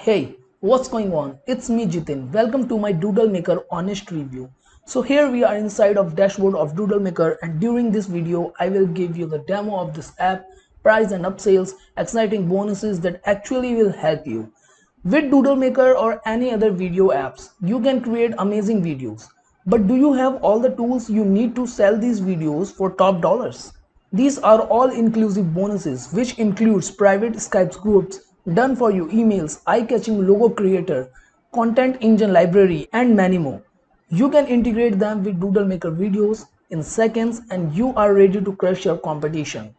Hey, what's going on? It's me Jitin. Welcome to my Doodle Maker honest review. So here we are inside of dashboard of Doodle Maker, and during this video I will give you the demo of this app, price and upsells, exciting bonuses that actually will help you. With Doodle Maker or any other video apps, you can create amazing videos. But do you have all the tools you need to sell these videos for top dollars? These are all inclusive bonuses, which includes private Skype groups, done for you emails, eye-catching logo creator, content engine library, and many more. You can integrate them with Doodle Maker videos in seconds and you are ready to crush your competition.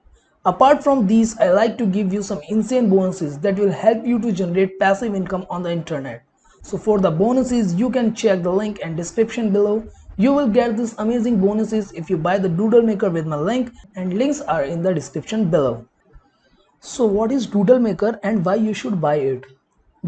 Apart from these, I like to give you some insane bonuses that will help you to generate passive income on the internet. So for the bonuses, you can check the link and description below. You will get these amazing bonuses if you buy the Doodle Maker with my link, and links are in the description below. So what is Doodle Maker and why you should buy it?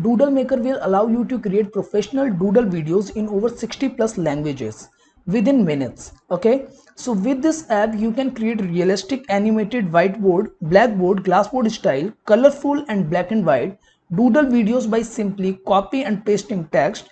Doodle Maker will allow you to create professional doodle videos in over 60 plus languages within minutes. Okay, so with this app you can create realistic animated whiteboard, blackboard, glassboard style, colorful and black and white doodle videos by simply copy and pasting text,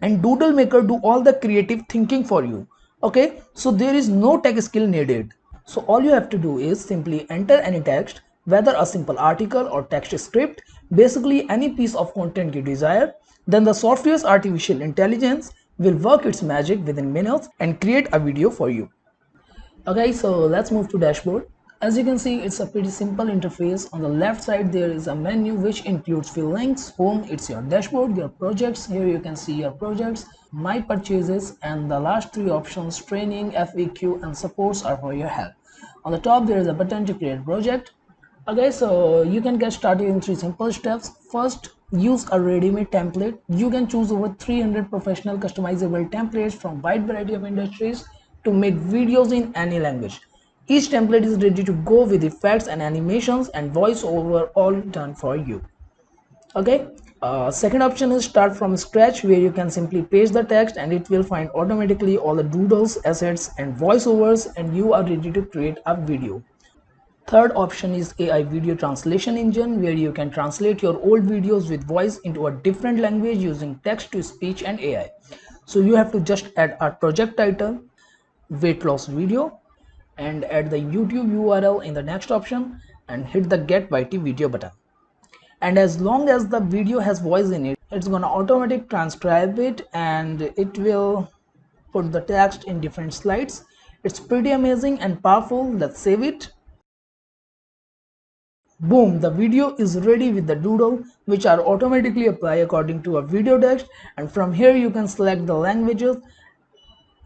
and Doodle Maker do all the creative thinking for you. Okay, so there is no tech skill needed. So all you have to do is simply enter any text, whether a simple article or text script, basically any piece of content you desire. Then the software's artificial intelligence will work its magic within minutes and create a video for you. Okay, so let's move to dashboard. As you can see, it's a pretty simple interface. On the left side there is a menu which includes few links. Home, it's your dashboard, your projects. Here you can see your projects, my purchases, and the last three options, training, FAQ, and supports, are for your help. On the top there is a button to create project. Okay, so you can get started in 3 simple steps. First, use a ready-made template. You can choose over 300 professional customizable templates from wide variety of industries to make videos in any language. Each template is ready to go with effects and animations and voiceover, all done for you. Okay, second option is start from scratch, where you can simply paste the text and it will find automatically all the doodles, assets, and voiceovers, and you are ready to create a video. Third option is AI video translation engine, where you can translate your old videos with voice into a different language using text to speech and AI. So you have to just add a project title, weight loss video, and add the YouTube URL in the next option and hit the get YT video button. And as long as the video has voice in it, it's gonna automatically transcribe it and it will put the text in different slides. It's pretty amazing and powerful. Let's save it. Boom, the video is ready with the doodle, which are automatically applied according to a video text, and from here you can select the languages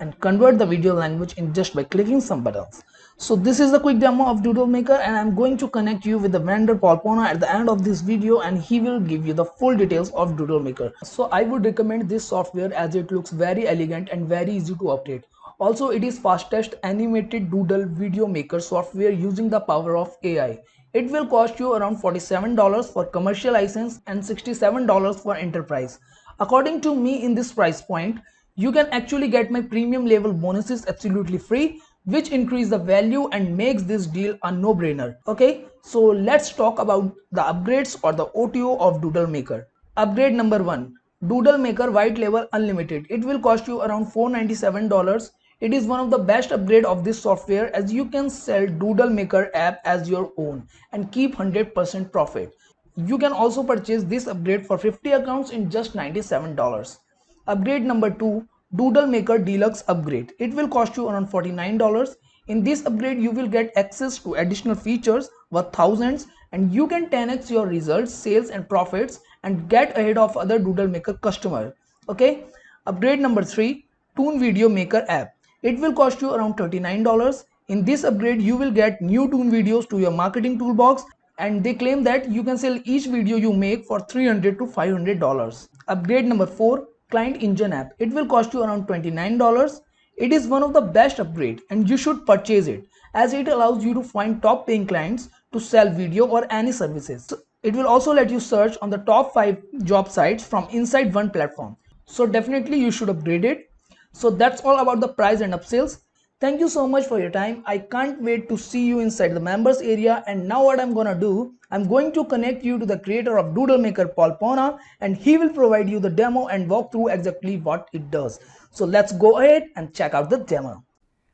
and convert the video language in just by clicking some buttons. So this is the quick demo of Doodle Maker, and I'm going to connect you with the vendor Paul Ponna at the end of this video, and he will give you the full details of Doodle Maker. So I would recommend this software as it looks very elegant and very easy to operate. Also, it is fastest animated doodle video maker software using the power of AI. It will cost you around $47 for commercial license and $67 for enterprise. According to me, in this price point, you can actually get my premium level bonuses absolutely free, which increase the value and makes this deal a no-brainer. Okay, so let's talk about the upgrades or the OTO of Doodle Maker. Upgrade number 1, Doodle Maker White Label Unlimited. It will cost you around $497. It is one of the best upgrade of this software, as you can sell Doodle Maker app as your own and keep 100% profit. You can also purchase this upgrade for 50 accounts in just $97. Upgrade number 2, Doodle Maker Deluxe Upgrade. It will cost you around $49. In this upgrade, you will get access to additional features worth thousands, and you can 10x your results, sales, and profits and get ahead of other Doodle Maker customers. Okay. Upgrade number 3, Toon Video Maker app. It will cost you around $39. In this upgrade, you will get new Toon videos to your marketing toolbox, and they claim that you can sell each video you make for $300 to $500. Upgrade number 4, Client Engine app. It will cost you around $29. It is one of the best upgrade and you should purchase it, as it allows you to find top paying clients to sell video or any services. It will also let you search on the top 5 job sites from inside one platform. So definitely you should upgrade it. So that's all about the price and upsells. Thank you so much for your time. I can't wait to see you inside the members area. And now what I'm gonna do, I'm going to connect you to the creator of Doodle Maker, Paul Ponna, and he will provide you the demo and walk through exactly what it does. So let's go ahead and check out the demo.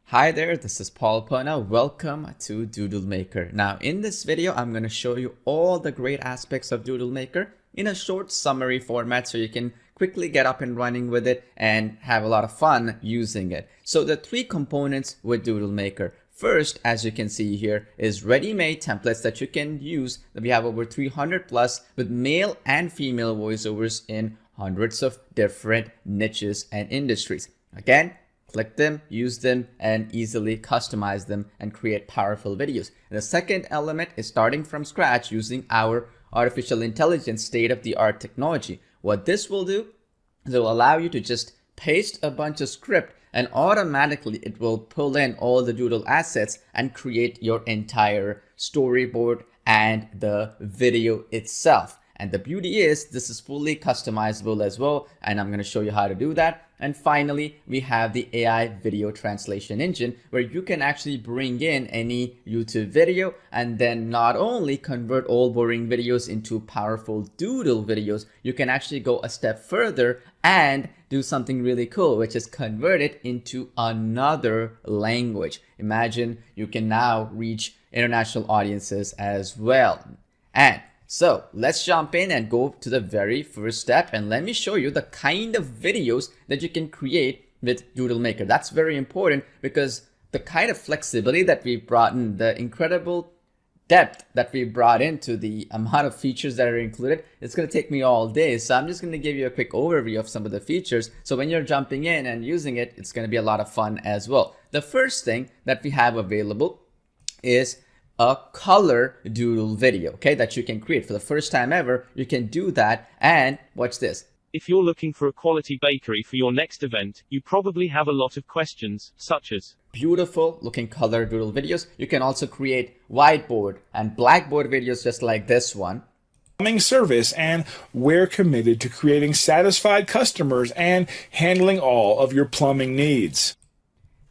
Hi there, this is Paul Ponna. Welcome to Doodle Maker. Now in this video, I'm going to show you all the great aspects of Doodle Maker in a short summary format so you can quickly get up and running with it and have a lot of fun using it. So the three components with Doodle Maker. First, as you can see here, is ready-made templates that you can use. We have over 300 plus with male and female voiceovers in hundreds of different niches and industries. Again, click them, use them, and easily customize them and create powerful videos. And the second element is starting from scratch using our artificial intelligence state-of-the-art technology. What this will do is it will allow you to just paste a bunch of script and automatically it will pull in all the Doodle assets and create your entire storyboard and the video itself. And the beauty is this is fully customizable as well, and I'm going to show you how to do that. And finally, we have the AI video translation engine where you can actually bring in any YouTube video and then not only convert all boring videos into powerful Doodle videos, you can actually go a step further and do something really cool, which is convert it into another language. Imagine you can now reach international audiences as well. And so let's jump in and go to the very first step and let me show you the kind of videos that you can create with Doodle Maker. That's very important because the kind of flexibility that we've brought in, the incredible depth that we brought into the amount of features that are included, it's going to take me all day. So I'm just going to give you a quick overview of some of the features. So when you're jumping in and using it, it's going to be a lot of fun as well. The first thing that we have available is a color doodle video, okay, that you can create for the first time ever. You can do that. And watch this. If you're looking for a quality bakery for your next event, you probably have a lot of questions, such as beautiful looking color doodle videos. You can also create whiteboard and blackboard videos just like this one. Plumbing service, and we're committed to creating satisfied customers and handling all of your plumbing needs.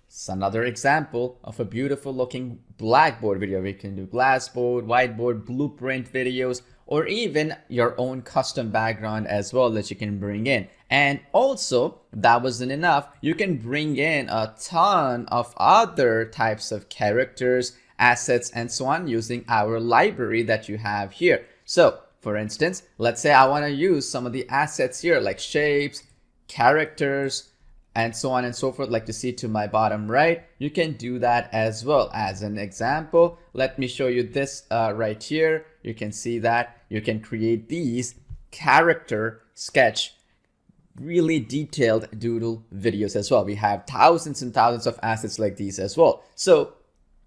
It's another example of a beautiful looking blackboard video. We can do glassboard, whiteboard, blueprint videos, or even your own custom background as well that you can bring in. And also, if that wasn't enough, you can bring in a ton of other types of characters, assets, and so on using our library that you have here. So, for instance, let's say I want to use some of the assets here like shapes, characters, and so on and so forth, like you see to my bottom right. You can do that as well. As an example, let me show you this right here. You can see that you can create these character sketch, really detailed doodle videos as well. We have thousands and thousands of assets like these as well. So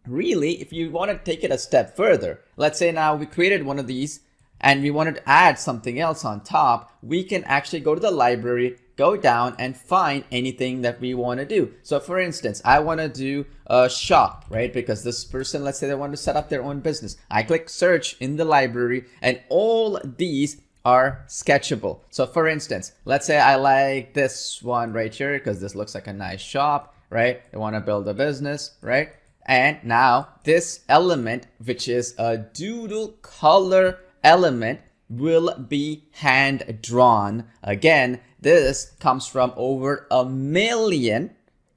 really, if you want to take it a step further, let's say now we created one of these and we wanted to add something else on top, we can actually go to the library, go down and find anything that we want to do. So for instance, I want to do a shop, right? Because this person, let's say they want to set up their own business. I click search in the library and all these are sketchable. So for instance, let's say I like this one right here because this looks like a nice shop, right? They want to build a business, right? And now this element, which is a doodle color element, will be hand drawn. Again, this comes from over 1 million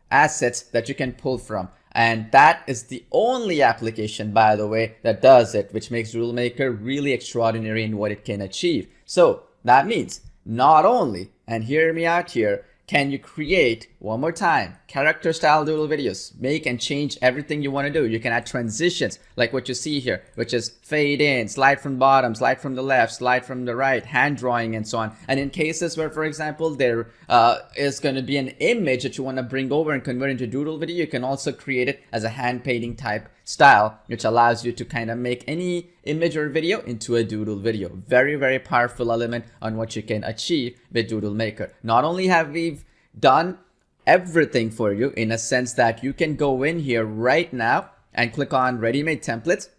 assets that you can pull from. And that is the only application, by the way, that does it, which makes Doodle Maker really extraordinary in what it can achieve. So that means not only, and hear me out here, can you create, one more time, character style doodle videos, make and change everything you want to do. You can add transitions like what you see here, which is fade in, slide from bottom, slide from the left, slide from the right, hand drawing, and so on. And in cases where, for example, there is going to be an image that you want to bring over and convert into doodle video, you can also create it as a hand painting type style, which allows you to kind of make any image or video into a doodle video. Very, very powerful element on what you can achieve with Doodle Maker. Not only have we done everything for you in a sense that you can go in here right now and click on ready-made templates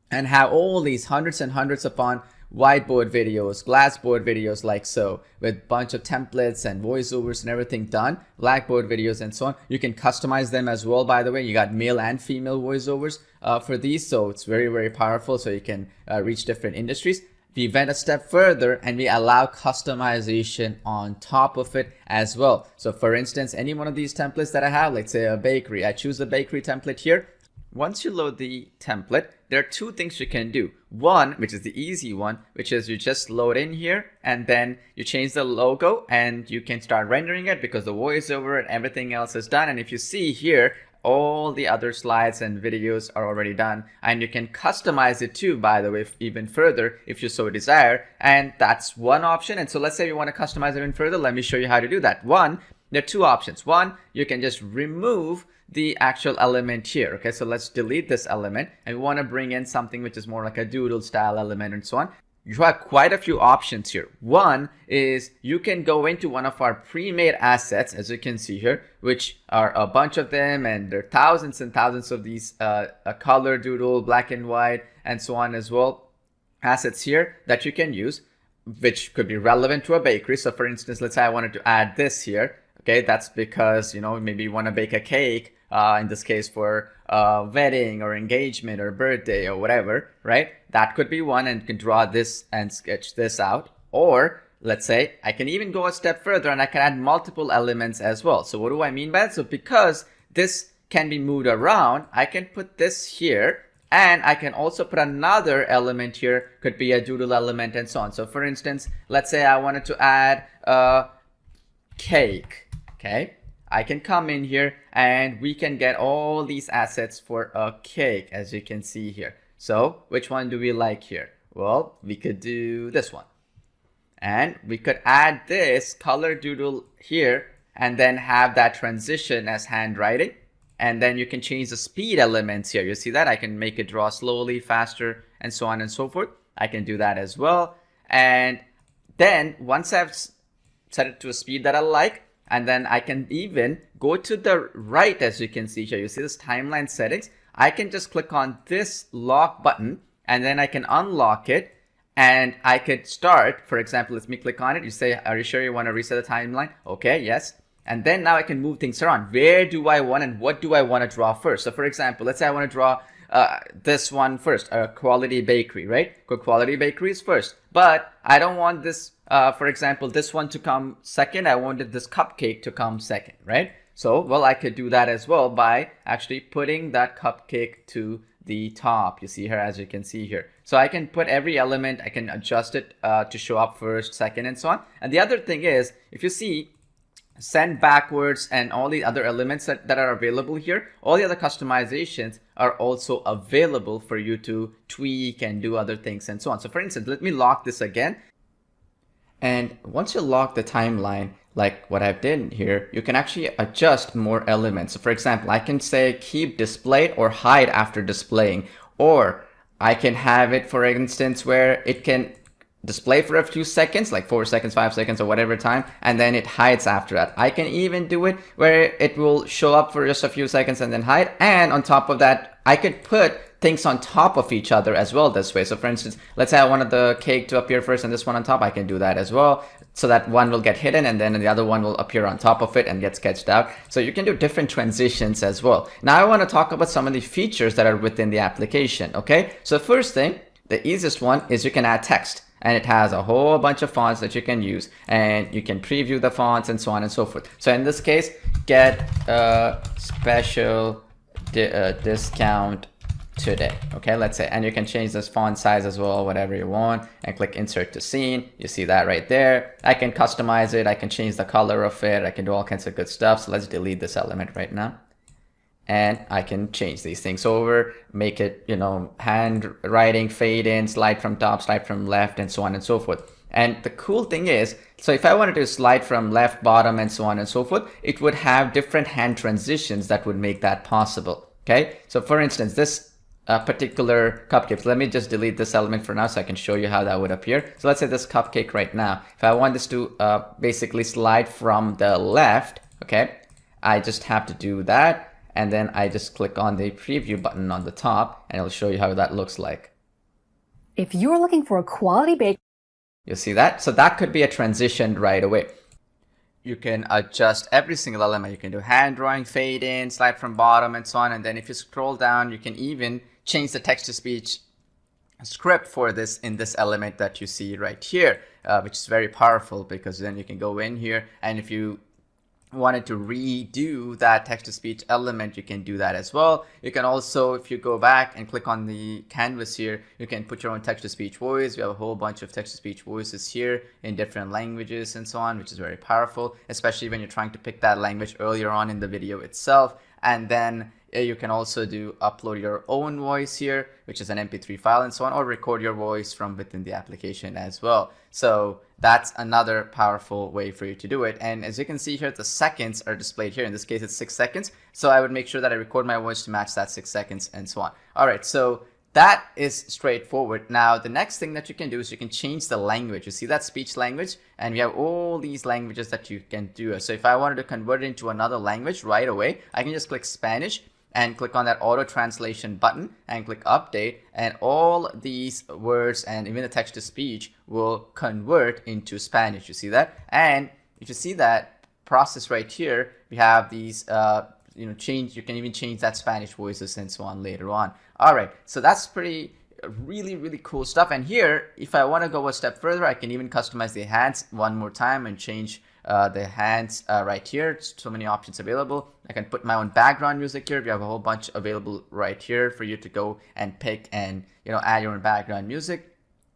and have all these hundreds and hundreds upon whiteboard videos, glassboard videos like so, with bunch of templates and voiceovers and everything done, blackboard videos and so on. You can customize them as well, by the way. You got male and female voiceovers for these, so it's very, very powerful, so you can reach different industries. We went a step further and we allow customization on top of it as well. So for instance, any one of these templates that I have, let's say a bakery, I choose a bakery template here. Once you load the template, there are two things you can do. One, which is the easy one, which is you just load in here and then you change the logo and you can start rendering it because the voiceover and everything else is done. And if you see here, all the other slides and videos are already done, and you can customize it too, by the way, even further if you so desire. And that's one option. And so let's say you want to customize it even further. Let me show you how to do that. One, there are two options. One, you can just remove the actual element here. Okay, so let's delete this element and we want to bring in something which is more like a doodle style element and so on. You have quite a few options here. One is you can go into one of our pre-made assets, as you can see here, which are a bunch of them, and there are thousands and thousands of these color doodle, black and white, and so on as well, assets here that you can use, which could be relevant to a bakery. So for instance, let's say I wanted to add this here. Okay, that's because, you know, maybe you want to bake a cake, in this case for a wedding or engagement or birthday or whatever, right? That could be one, and you can draw this and sketch this out. Or let's say I can even go a step further and I can add multiple elements as well. So what do I mean by that? So because this can be moved around, I can put this here, and I can also put another element here, could be a doodle element and so on. So for instance, let's say I wanted to add a cake. Okay, I can come in here and we can get all these assets for a cake, as you can see here. So which one do we like here? Well, we could do this one, and we could add this color doodle here and then have that transition as handwriting. And then you can change the speed elements here. You see that I can make it draw slowly, faster, and so on and so forth. I can do that as well. And then once I've set it to a speed that I like, and then I can even go to the right, as you can see here. You see this timeline settings. I can just click on this lock button and then I can unlock it, and I could start, for example, let me click on it. You say, are you sure you want to reset the timeline? Okay, yes. And then now I can move things around. Where do I want and what do I want to draw first? So for example, let's say I want to draw this one first, a quality bakery, right? Good quality bakery is first, but I don't want this, for example, this one to come second. I wanted this cupcake to come second, right? So, well, I could do that as well by actually putting that cupcake to the top. You see here, as you can see here. So I can put every element, I can adjust it to show up first, second, and so on. And the other thing is, if you see, send backwards and all the other elements that are available here, all the other customizations are also available for you to tweak and do other things and so on. So for instance, let me lock this again. And once you lock the timeline, like what I've done here, you can actually adjust more elements. So for example, I can say keep displayed or hide after displaying, or I can have it, for instance, where it can display for a few seconds, like 4 seconds, 5 seconds, or whatever time, and then it hides after that. I can even do it where it will show up for just a few seconds and then hide. And on top of that, I could put things on top of each other as well this way. So for instance, let's say I wanted the cake to appear first and this one on top. I can do that as well. So that one will get hidden and then the other one will appear on top of it and get sketched out. So you can do different transitions as well. Now I want to talk about some of the features that are within the application. Okay, so first thing, the easiest one is you can add text. And it has a whole bunch of fonts that you can use, and you can preview the fonts and so on and so forth. So in this case, get a special discount today. Okay, let's say, and you can change this font size as well, whatever you want, and click insert to scene. You see that right there. I can customize it. I can change the color of it. I can do all kinds of good stuff. So let's delete this element right now. And I can change these things over, make it, you know, handwriting, fade in, slide from top, slide from left, and so on and so forth. And the cool thing is, so if I wanted to slide from left, bottom, and so on and so forth, it would have different hand transitions that would make that possible. Okay, so for instance, this particular cupcake, let me just delete this element for now so I can show you how that would appear. So let's say this cupcake right now, if I want this to basically slide from the left, okay, I just have to do that. And then I just click on the preview button on the top and it'll show you how that looks like. If you're looking for a quality bakery, you see that? So that could be a transition right away. You can adjust every single element. You can do hand drawing, fade in, slide from bottom, and so on. And then if you scroll down, you can even change the text to speech script for this in this element that you see right here, which is very powerful, because then you can go in here, and if you wanted to redo that text-to-speech element, you can do that as well. You can also, if you go back and click on the canvas here, you can put your own text-to-speech voice. We have a whole bunch of text-to-speech voices here in different languages and so on, which is very powerful, especially when you're trying to pick that language earlier on in the video itself. And then you can also upload your own voice here, which is an MP3 file and so on, or record your voice from within the application as well. So that's another powerful way for you to do it. And as you can see here, the seconds are displayed here. In this case, it's 6 seconds. So I would make sure that I record my voice to match that 6 seconds and so on. All right, so that is straightforward. Now, the next thing that you can do is you can change the language. You see that speech language, and we have all these languages that you can do. So if I wanted to convert it into another language right away, I can just click Spanish and click on that auto translation button and click update, and all these words and even the text to speech will convert into Spanish. You see that? And if you see that process right here, we have these change. You can even change that Spanish voices and so on later on. All right, so that's really cool stuff. And here, if I want to go a step further, I can even customize the hands one more time and change the hands right here. So many options available. I can put my own background music here. We have a whole bunch available right here for you to go and pick and add your own background music.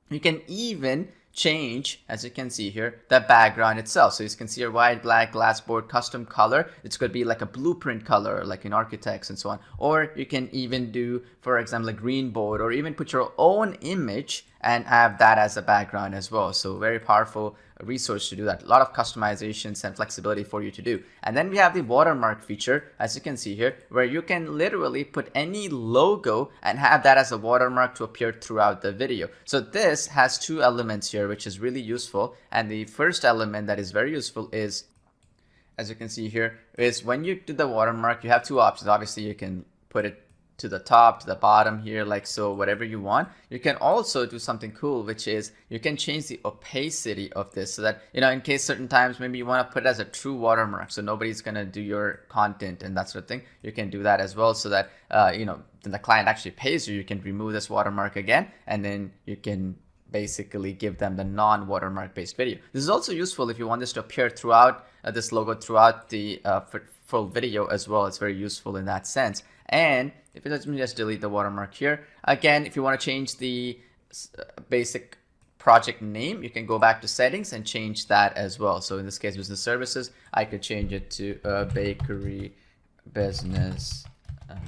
You can even change, as you can see here, the background itself. So you can see your white, black, glassboard, custom color. It's going to be like a blueprint color, like in architects and so on. Or you can even do, for example, a green board, or even put your own image and have that as a background as well. So very powerful resource to do that. A lot of customizations and flexibility for you to do. And then we have the watermark feature, as you can see here, where you can literally put any logo and have that as a watermark to appear throughout the video. So this has two elements here, which is really useful. And the first element that is very useful is, as you can see here, is when you do the watermark, you have two options. Obviously, you can put it to the top, to the bottom here, like so, whatever you want. You can also do something cool, which is you can change the opacity of this, so that in case certain times maybe you want to put it as a true watermark, so nobody's gonna do your content and that sort of thing. You can do that as well, so that then the client actually pays you. You can remove this watermark again, and then you can basically give them the non-watermark based video. This is also useful if you want this to appear throughout this logo throughout the full video as well. It's very useful in that sense. And if it lets me just delete the watermark here. Again, if you want to change the basic project name, you can go back to settings and change that as well. So in this case, business services, I could change it to a bakery business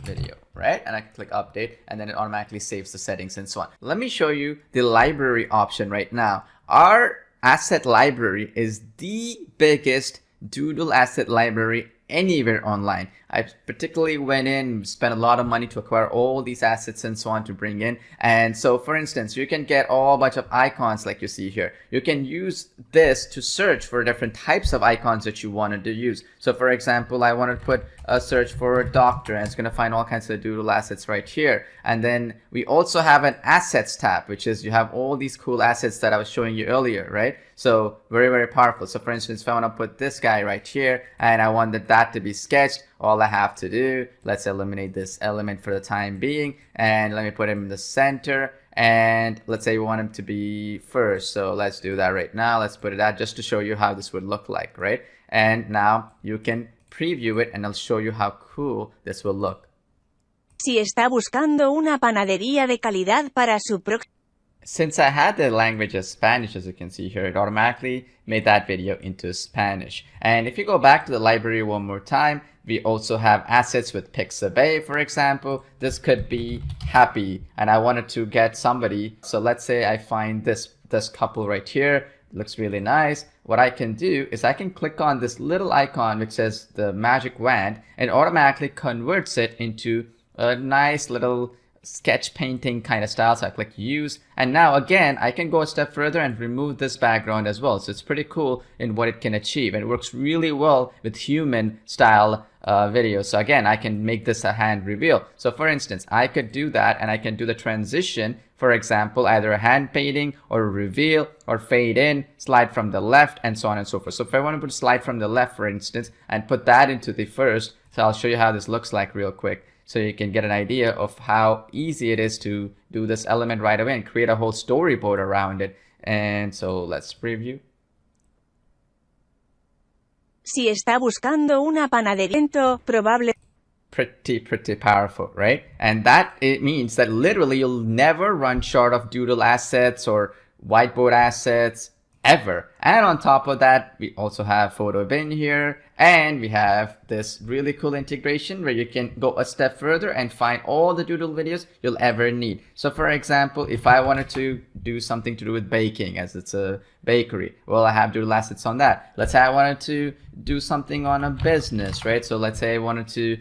video, right? And I can click update, and then it automatically saves the settings and so on. Let me show you the library option right now. Our asset library is the biggest Doodle asset library anywhere online. I particularly went in, spent a lot of money to acquire all these assets and so on to bring in. And so for instance, you can get all bunch of icons like you see here. You can use this to search for different types of icons that you wanted to use. So for example, I want to put a search for a doctor, and it's going to find all kinds of Doodle assets right here. And then we also have an assets tab, which is you have all these cool assets that I was showing you earlier, right? So very powerful. So for instance, if I want to put this guy right here and I wanted that to be sketched, all I have to do, let's eliminate this element for the time being, and let me put him in the center, and let's say we want him to be first. So let's do that right now. Let's put it out just to show you how this would look like, right? And now you can preview it and I'll show you how cool this will look. Si está buscando una panadería de calidad para su próximo. Since I had the language as Spanish, as you can see here, it automatically made that video into Spanish. And if you go back to the library one more time, we also have assets with Pixabay, for example. This could be happy, and I wanted to get somebody. So let's say I find this couple right here. It looks really nice. What I can do is I can click on this little icon which says the magic wand, and automatically converts it into a nice little sketch painting kind of style. So I click use, and now again I can go a step further and remove this background as well. So it's pretty cool in what it can achieve, and it works really well with human style video. So again, I can make this a hand reveal. So for instance, I could do that, and I can do the transition, for example, either a hand painting or a reveal or fade in, slide from the left, and so on and so forth. So if I want to put slide from the left, for instance, and put that into the first, so I'll show you how this looks like real quick, so you can get an idea of how easy it is to do this element right away and create a whole storyboard around it. And so let's preview. Si está buscando una panadería, probable. Pretty powerful, right? And that it means that literally you'll never run short of doodle assets or whiteboard assets ever. And on top of that, we also have photo bin here, and we have this really cool integration where you can go a step further and find all the doodle videos you'll ever need. So for example, if I wanted to do something to do with baking, as it's a bakery, well, I have doodle assets on that. Let's say I wanted to do something on a business, right? So let's say I wanted to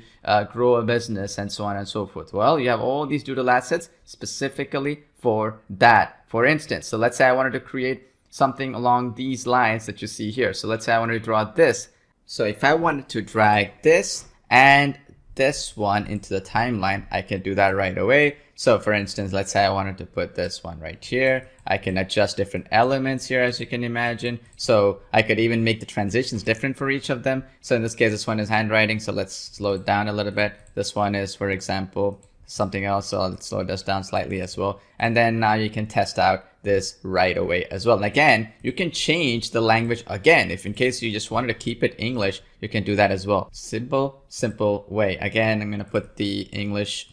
grow a business and so on and so forth. Well, you have all these doodle assets specifically for that. For instance, so let's say I wanted to create something along these lines that you see here. So let's say I wanted to draw this. So if I wanted to drag this and this one into the timeline, I can do that right away. So for instance, let's say I wanted to put this one right here. I can adjust different elements here, as you can imagine. So I could even make the transitions different for each of them. So in this case, this one is handwriting. So let's slow it down a little bit. This one is, for example, something else. So I'll slow this down slightly as well. And then now you can test out this right away as well. And again, you can change the language again. If in case you just wanted to keep it English, you can do that as well. Simple way. Again, I'm going to put the English,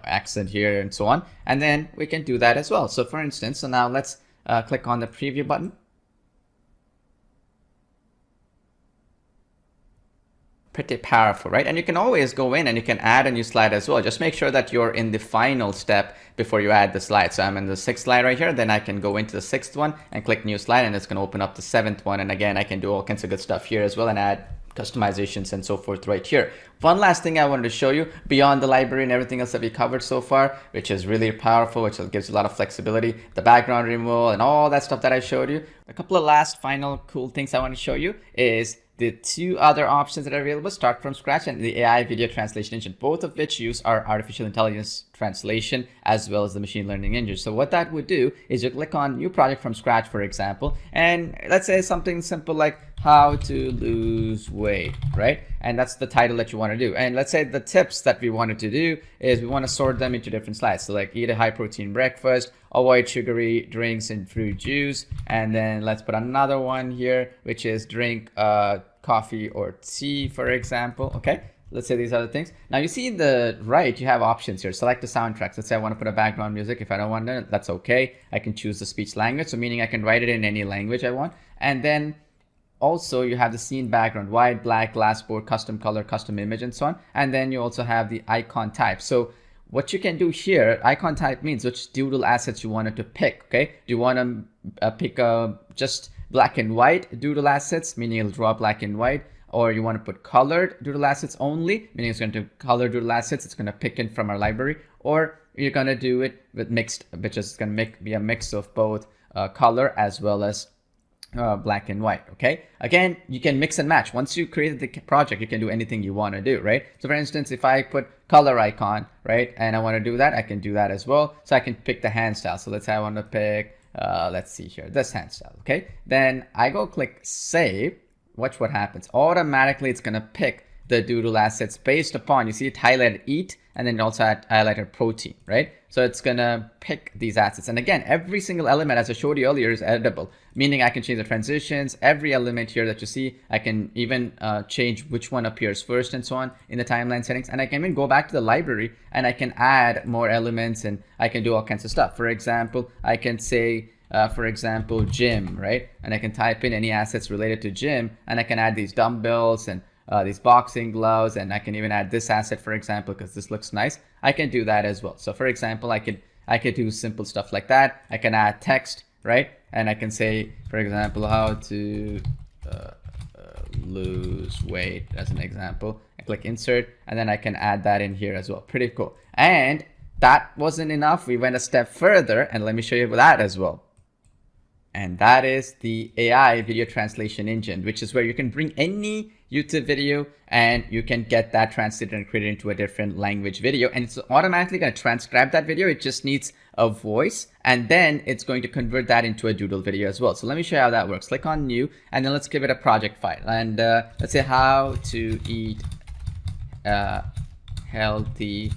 accent here and so on. And then we can do that as well. So for instance, so now let's click on the preview button. Pretty powerful, right? And you can always go in and you can add a new slide as well. Just make sure that you're in the final step before you add the slide. So I'm in the 6th slide right here. Then I can go into the 6th one and click new slide, and it's going to open up the 7th one. And again, I can do all kinds of good stuff here as well and add customizations and so forth right here. One last thing I wanted to show you beyond the library and everything else that we covered so far, which is really powerful, which gives you a lot of flexibility, the background removal and all that stuff that I showed you. A couple of last final cool things I want to show you is the 2 other options that are available, Start from Scratch and the AI Video Translation Engine, both of which use our artificial intelligence translation as well as the machine learning engine. So what that would do is you click on New Project from Scratch, for example, and let's say something simple like How to Lose Weight, right? And that's the title that you want to do. And let's say the tips that we wanted to do is we want to sort them into different slides. So like eat a high protein breakfast, avoid sugary drinks and fruit juice. And then let's put another one here, which is drink coffee or tea, for example. Okay, let's say these are the things. Now you see in the right, you have options here. Select the soundtracks. Let's say I want to put a background music. If I don't want it, that's okay. I can choose the speech language. So meaning I can write it in any language I want. And then also you have the scene background, white, black, glassboard, custom color, custom image, and so on. And then you also have the icon type. So what you can do here, icon type means which doodle assets you wanted to pick. Okay, do you want to pick just black and white doodle assets, meaning it'll draw black and white, or you want to put colored doodle assets only, meaning it's going to color doodle assets, it's going to pick in from our library, or you're going to do it with mixed, which is going to be a mix of both color as well as black and white. Okay, again, you can mix and match. Once you created the project, you can do anything you want to do, right? So for instance, if I put color icon, right, and I want to do that, I can do that as well. So I can pick the hand style. So let's say I want to pick let's see here, this hand style. Okay, then I go click save. Watch what happens. Automatically it's gonna pick the doodle assets based upon, you see it highlighted eat, and then it also highlighted protein, right? So it's gonna pick these assets. And again, every single element, as I showed you earlier, is editable, meaning I can change the transitions. Every element here that you see, I can even change which one appears first and so on in the timeline settings. And I can even go back to the library and I can add more elements and I can do all kinds of stuff. For example, I can say, for example, gym, right? And I can type in any assets related to gym, and I can add these dumbbells and these boxing gloves, and I can even add this asset, for example, because this looks nice. I can do that as well. So for example, I could do simple stuff like that. I can add text, right? And I can say, for example, how to lose weight as an example. I click insert, and then I can add that in here as well. Pretty cool. And that wasn't enough. We went a step further, and let me show you that as well. And that is the AI video translation engine, which is where you can bring any YouTube video and you can get that translated and created into a different language video. And it's automatically going to transcribe that video. It just needs a voice, and then it's going to convert that into a doodle video as well. So let me show you how that works. Click on new, and then let's give it a project file. And let's say how to eat healthy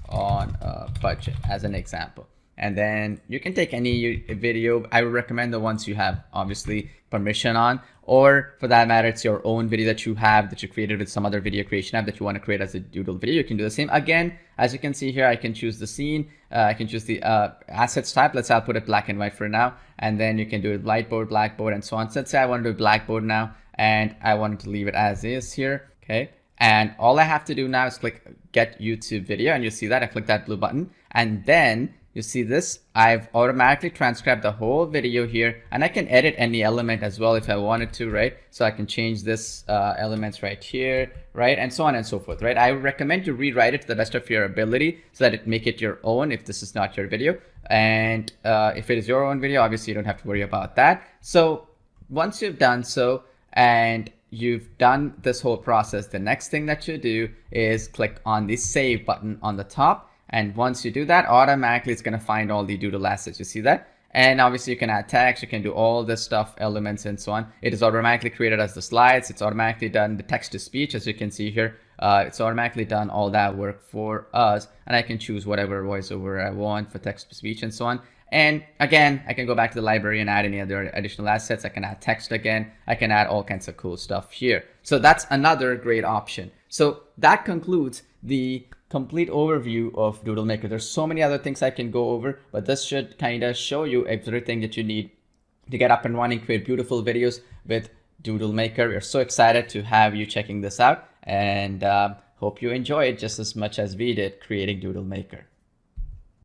on a budget as an example. And then you can take any video. I would recommend the ones you have obviously permission on, or for that matter, it's your own video that you have that you created with some other video creation app that you want to create as a doodle video. You can do the same. Again, as you can see here, I can choose the scene. I can choose the assets type. Let's say I'll put it black and white for now. And then you can do it whiteboard, blackboard, and so on. So let's say I want to do blackboard now, and I want to leave it as is here. Okay. And all I have to do now is click get YouTube video, and you see that I click that blue button, and then you see this, I've automatically transcribed the whole video here, and I can edit any element as well if I wanted to, right? So I can change this elements right here, right? And so on and so forth, right? I would recommend to rewrite it to the best of your ability so that it make it your own if this is not your video. And if it is your own video, obviously you don't have to worry about that. So once you've done so, and you've done this whole process, the next thing that you do is click on the save button on the top. And once you do that, automatically it's going to find all the doodle assets. You see that? And obviously you can add text, you can do all this stuff, elements and so on. It is automatically created as the slides. It's automatically done the text to speech, as you can see here. It's automatically done all that work for us. And I can choose whatever voiceover I want for text to speech and so on. And again, I can go back to the library and add any other additional assets. I can add text again. I can add all kinds of cool stuff here. So that's another great option. So that concludes the complete overview of Doodle Maker. There's so many other things I can go over, but this should kind of show you everything that you need to get up and running, create beautiful videos with Doodle Maker. We're so excited to have you checking this out, and hope you enjoy it just as much as we did creating Doodle Maker.